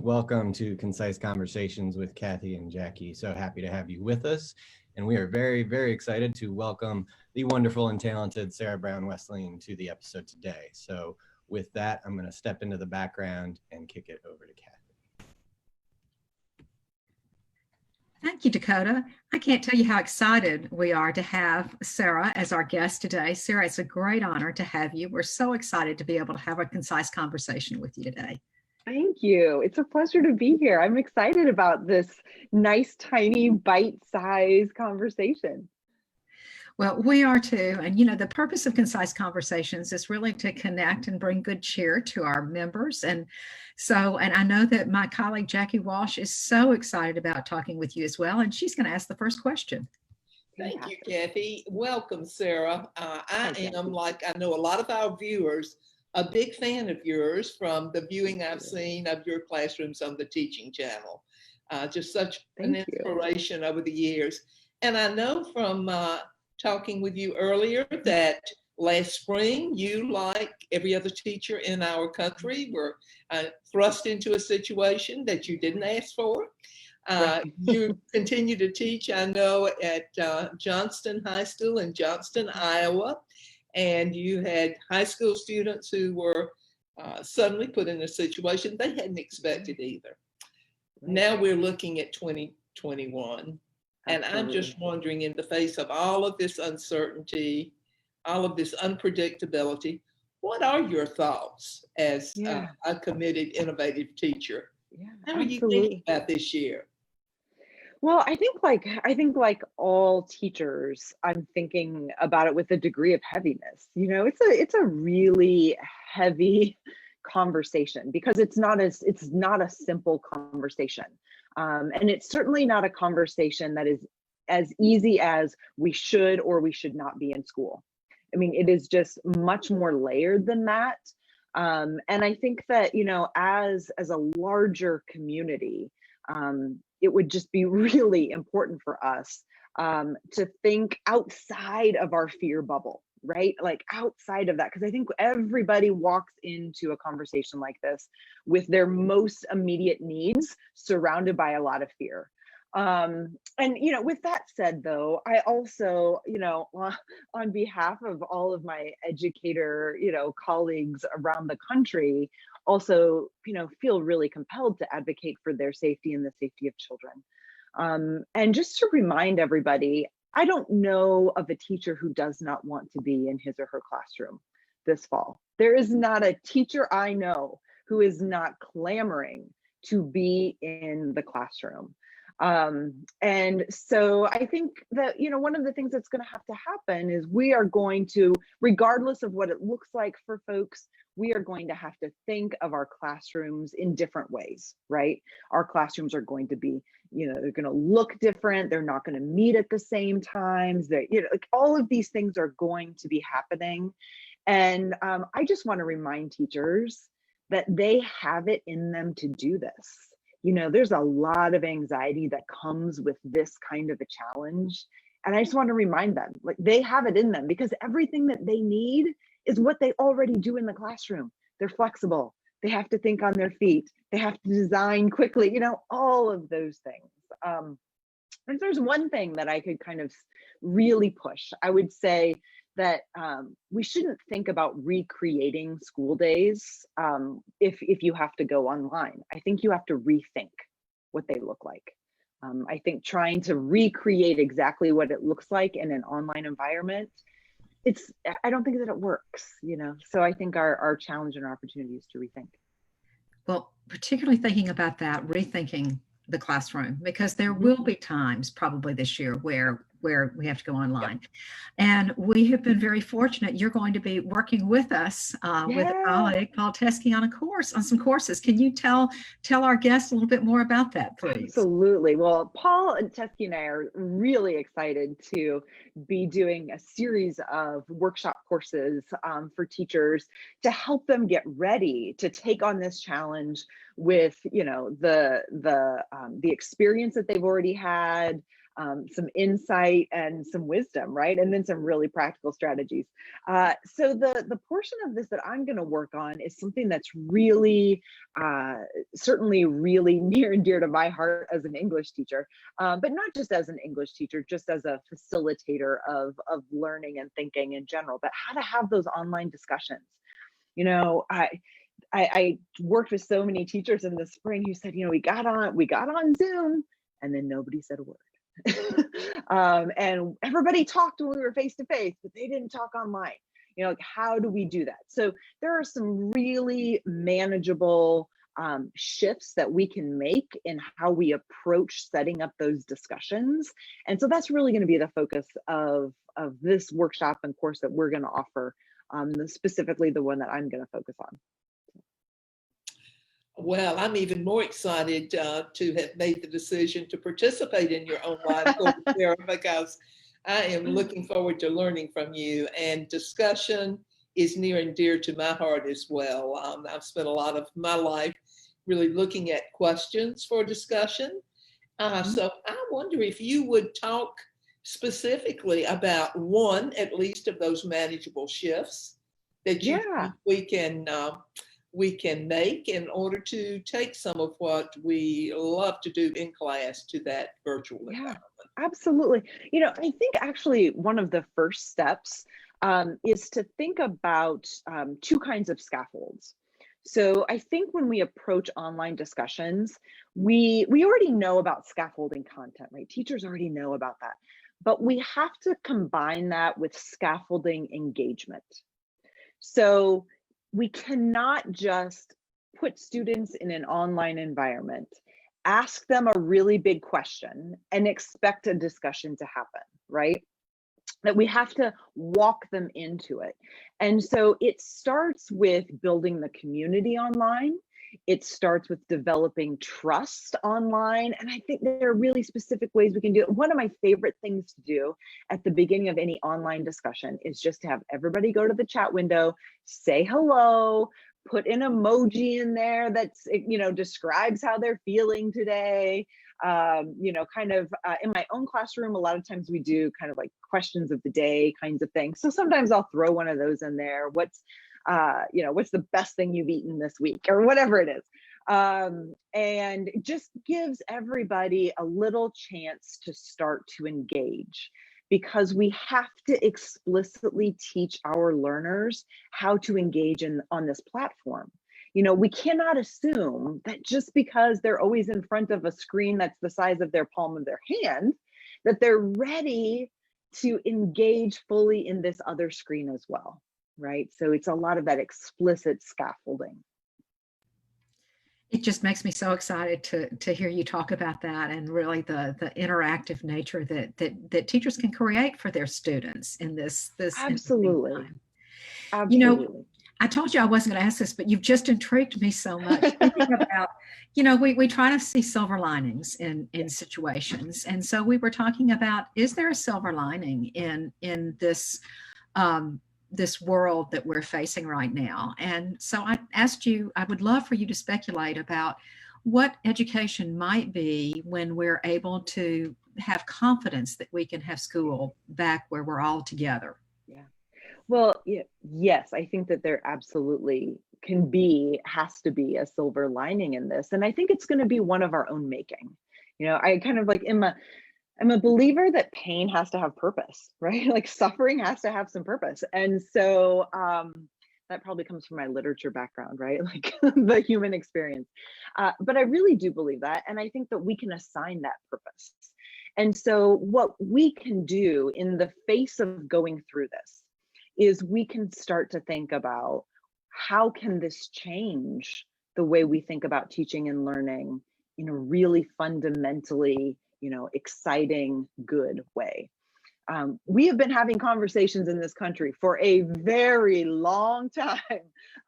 Welcome to Concise Conversations with Cathy and Jackie. So happy to have you with us. And we are very, very excited to welcome the wonderful and talented Sarah Brown Wessling to the episode today. So with that, I'm going to step into the background and kick it over to Cathy. Thank you, Dakota. I can't tell you how excited we are to have Sarah as our guest today. Sarah, it's a great honor to have you. We're so excited to be able to have a concise conversation with you today. Thank you. It's a pleasure to be here. I'm excited about this nice, tiny, bite-sized conversation. Well, we are too. And, the purpose of Concise Conversations is really to connect and bring good cheer to our members. And I know that my colleague, Jackie Walsh, is so excited about talking with you as well. And she's going to ask the first question. Thank you, Cathy. Welcome, Sarah. I am, like I know a lot of our viewers, a big fan of yours from the viewing I've seen of your classrooms on the teaching channel. Just such an inspiration over the years. And I know from talking with you earlier that last spring, you, like every other teacher in our country, were thrust into a situation that you didn't ask for. You continue to teach, I know, at Johnston High School in Johnston, Iowa. And you had high school students who were suddenly put in a situation they hadn't expected either. Now we're looking at 2021. And I'm just wondering, in the face of all of this uncertainty, all of this unpredictability, what are your thoughts as a committed, innovative teacher? How are you thinking about this year? Well, I think like all teachers, I'm thinking about it with a degree of heaviness. It's a really heavy conversation because it's not a simple conversation. And it's certainly not a conversation that is as easy as we should or we should not be in school. I mean, it is just much more layered than that. And I think that, as a larger community, it would just be really important for us to think outside of our fear bubble, right? Like outside of that, because I think everybody walks into a conversation like this with their most immediate needs surrounded by a lot of fear. And, with that said, though, I also, on behalf of all of my educator, colleagues around the country, also, feel really compelled to advocate for their safety and the safety of children. And just to remind everybody, I don't know of a teacher who does not want to be in his or her classroom this fall. There is not a teacher I know who is not clamoring to be in the classroom. And so I think that, one of the things that's going to have to happen is we are going to, regardless of what it looks like for folks, we are going to have to think of our classrooms in different ways, right? Our classrooms are going to be, they're going to look different. They're not going to meet at the same times. All of these things are going to be happening. And I just want to remind teachers that they have it in them to do this. There's a lot of anxiety that comes with this kind of a challenge. And I just want to remind them, like, they have it in them because everything that they need is what they already do in the classroom. They're flexible. They have to think on their feet. They have to design quickly, all of those things. If there's one thing that I could kind of really push, I would say that we shouldn't think about recreating school days if you have to go online. I think you have to rethink what they look like. I think trying to recreate exactly what it looks like in an online environment, I don't think that it works, So I think our challenge and our opportunity is to rethink. Well, particularly thinking about that, rethinking the classroom, because there will be times probably this year where we have to go online. And we have been very fortunate. You're going to be working with us with a colleague, Paul Teskey, on some courses. Can you tell our guests a little bit more about that, please? Absolutely. Well, Paul and Teskey and I are really excited to be doing a series of workshop courses for teachers to help them get ready to take on this challenge with, the experience that they've already had, some insight and some wisdom, right? And then some really practical strategies. So the portion of this that I'm going to work on is something that's really, certainly really near and dear to my heart as an English teacher, but not just as an English teacher, just as a facilitator of learning and thinking in general, but how to have those online discussions. You know, I worked with so many teachers in the spring who said, you know, we got on Zoom and then nobody said a word. And everybody talked when we were face to face, but they didn't talk online. You know, like, how do we do that? So there are some really manageable shifts that we can make in how we approach setting up those discussions. And so that's really going to be the focus of this workshop and course that we're going to offer, specifically the one that I'm going to focus on. Well, I'm even more excited to have made the decision to participate in your online course, Sarah, because I am looking forward to learning from you, and discussion is near and dear to my heart as well. I've spent a lot of my life really looking at questions for discussion. So I wonder if you would talk specifically about one, at least, of those manageable shifts that you think we can make in order to take some of what we love to do in class to that virtual environment. Absolutely. You know, I think actually one of the first steps is to think about two kinds of scaffolds. So I think when we approach online discussions, we already know about scaffolding content, right? Teachers already know about that, but we have to combine that with scaffolding engagement. So we cannot just put students in an online environment, ask them a really big question, and expect a discussion to happen, right? That we have to walk them into it. And so it starts with building the community online. It starts with developing trust online. And I think there are really specific ways we can do it. One of my favorite things to do at the beginning of any online discussion is just to have everybody go to the chat window, say hello, put an emoji in there that's, you know, describes how they're feeling today. You know, kind of in my own classroom, a lot of times we do kind of like questions of the day kinds of things. So sometimes I'll throw one of those in there. What's the best thing you've eaten this week, or whatever it is. And it just gives everybody a little chance to start to engage, because we have to explicitly teach our learners how to engage on this platform. You know, we cannot assume that just because they're always in front of a screen that's the size of their palm of their hand, that they're ready to engage fully in this other screen as well, right? So it's a lot of that explicit scaffolding. It just makes me so excited to hear you talk about that, and really the interactive nature that teachers can create for their students in this Absolutely. time. Absolutely. You know, I told you I wasn't going to ask this, but you've just intrigued me so much. Thinking about, you know, we try to see silver linings in situations, and so we were talking about, is there a silver lining in this this world that we're facing right now? And so I asked you, I would love for you to speculate about what education might be when we're able to have confidence that we can have school back where we're all together. Yeah. Well, yes, I think that there absolutely has to be a silver lining in this. And I think it's going to be one of our own making. You know, I kind of like I'm a believer that pain has to have purpose, right? Like suffering has to have some purpose. And so that probably comes from my literature background, right? Like the human experience. But I really do believe that. And I think that we can assign that purpose. And so what we can do in the face of going through this is we can start to think about, how can this change the way we think about teaching and learning in a really fundamentally, you know, exciting, good way. We have been having conversations in this country for a very long time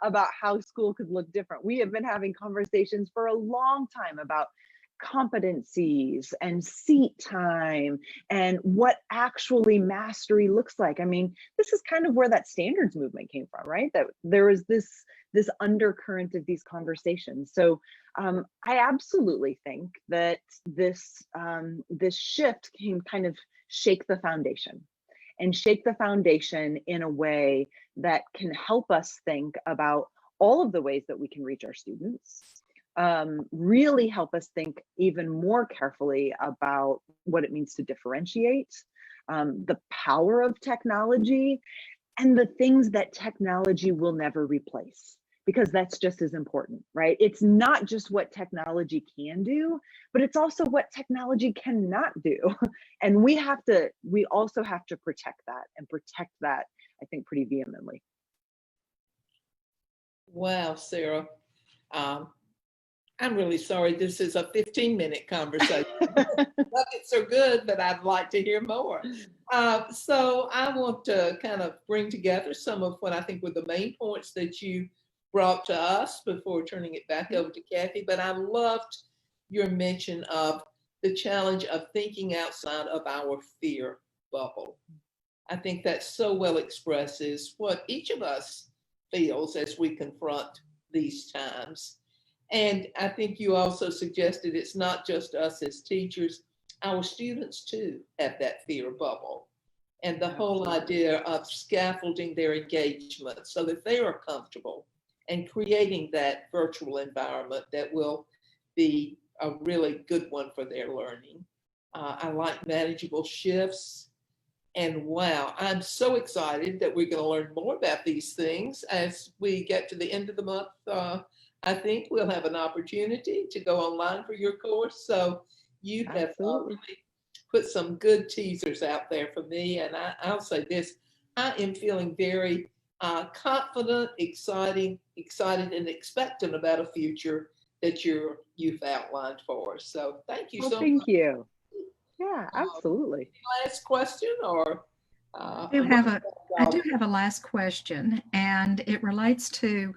about how school could look different. We have been having conversations for a long time about competencies and seat time and what actually mastery looks like. I mean, this is kind of where that standards movement came from, right? That there was this this undercurrent of these conversations. So I absolutely think that this shift can kind of shake the foundation in a way that can help us think about all of the ways that we can reach our students, really help us think even more carefully about what it means to differentiate, the power of technology, and the things that technology will never replace, because that's just as important, right? It's not just what technology can do, but it's also what technology cannot do. And we also have to protect that, I think, pretty vehemently. Wow, Sarah. I'm really sorry this is a 15-minute conversation. Nuggets are good, but I'd like to hear more. So I want to kind of bring together some of what I think were the main points that you brought to us before turning it back over to Cathy. But I loved your mention of the challenge of thinking outside of our fear bubble. I think that so well expresses what each of us feels as we confront these times. And I think you also suggested it's not just us as teachers, our students too have that fear bubble. And the whole idea of scaffolding their engagement so that they are comfortable and creating that virtual environment that will be a really good one for their learning. I like manageable shifts. And wow, I'm so excited that we're going to learn more about these things as we get to the end of the month. I think we'll have an opportunity to go online for your course. So you have really put some good teasers out there for me. And I'll say this, I am feeling very confident, excited, and expectant about a future that you've outlined for us. So thank you so much. Thank you. Yeah, absolutely. Last question, or I do have a last question, and it relates to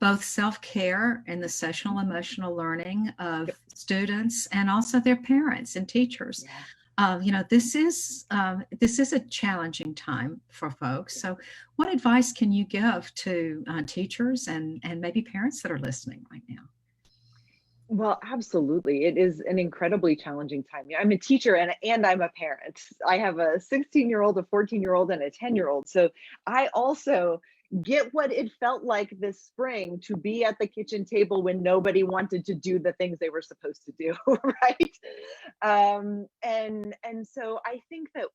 both self-care and the social emotional learning of students and also their parents and teachers. This is a challenging time for folks. So what advice can you give to teachers and maybe parents that are listening right now? Well, absolutely. It is an incredibly challenging time. I'm a teacher and I'm a parent. I have a 16-year-old, a 14-year-old, and a 10-year-old. So I also get what it felt like this spring to be at the kitchen table when nobody wanted to do the things they were supposed to do, right? And so I think that,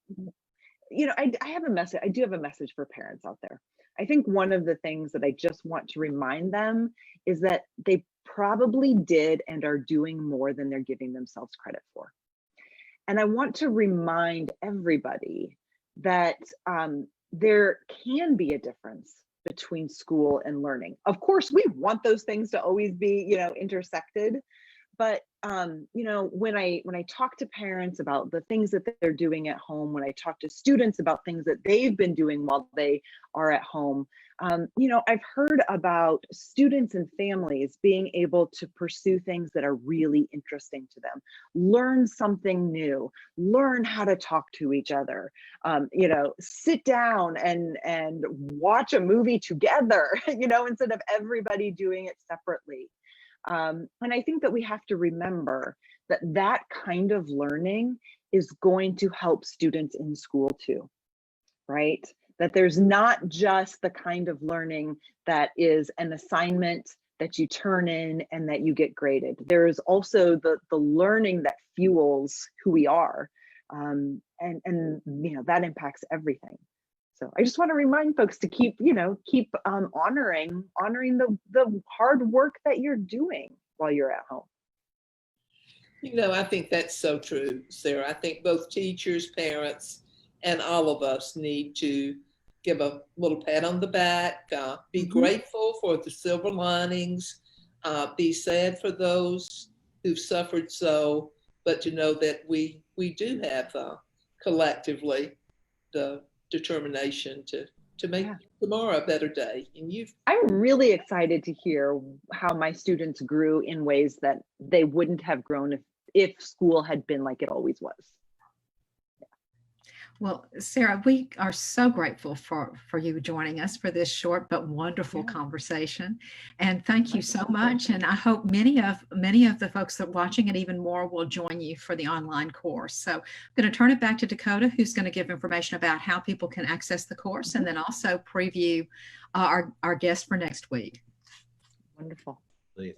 I have a message. I do have a message for parents out there. I think one of the things that I just want to remind them is that they probably did and are doing more than they're giving themselves credit for. And I want to remind everybody that there can be a difference between school and learning. Of course, we want those things to always be, intersected. But when I talk to parents about the things that they're doing at home, when I talk to students about things that they've been doing while they are at home, I've heard about students and families being able to pursue things that are really interesting to them, learn something new, learn how to talk to each other, sit down and watch a movie together, instead of everybody doing it separately. And I think that we have to remember that that kind of learning is going to help students in school too, right? That there's not just the kind of learning that is an assignment that you turn in and that you get graded. There is also the learning that fuels who we are, and that impacts everything. So I just want to remind folks to keep honoring the hard work that you're doing while you're at home. I think that's so true, Sarah. I think both teachers, parents, and all of us need to give a little pat on the back, be grateful for the silver linings, be sad for those who've suffered so, but to know that we do have collectively the determination to make tomorrow a better day. And I'm really excited to hear how my students grew in ways that they wouldn't have grown if school had been like it always was. Well, Sarah, we are so grateful for you joining us for this short but wonderful conversation. And thank you so much. And I hope many of the folks that are watching and even more will join you for the online course. So I'm going to turn it back to Dakota, who's going to give information about how people can access the course and then also preview our guest for next week. Wonderful.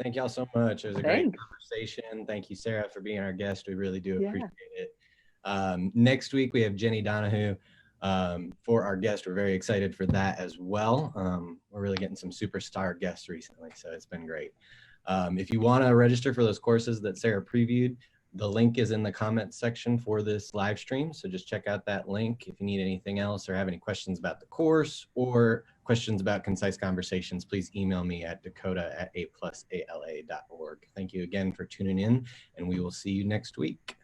Thank y'all so much. It was a great conversation. Thank you, Sarah, for being our guest. We really do appreciate it. Next week, we have Jenny Donahue for our guest. We're very excited for that as well. We're really getting some superstar guests recently, so it's been great. If you want to register for those courses that Sarah previewed, the link is in the comments section for this live stream. So just check out that link. If you need anything else or have any questions about the course or questions about Concise Conversations, please email me at dakota@aplusala.org. Thank you again for tuning in, and we will see you next week.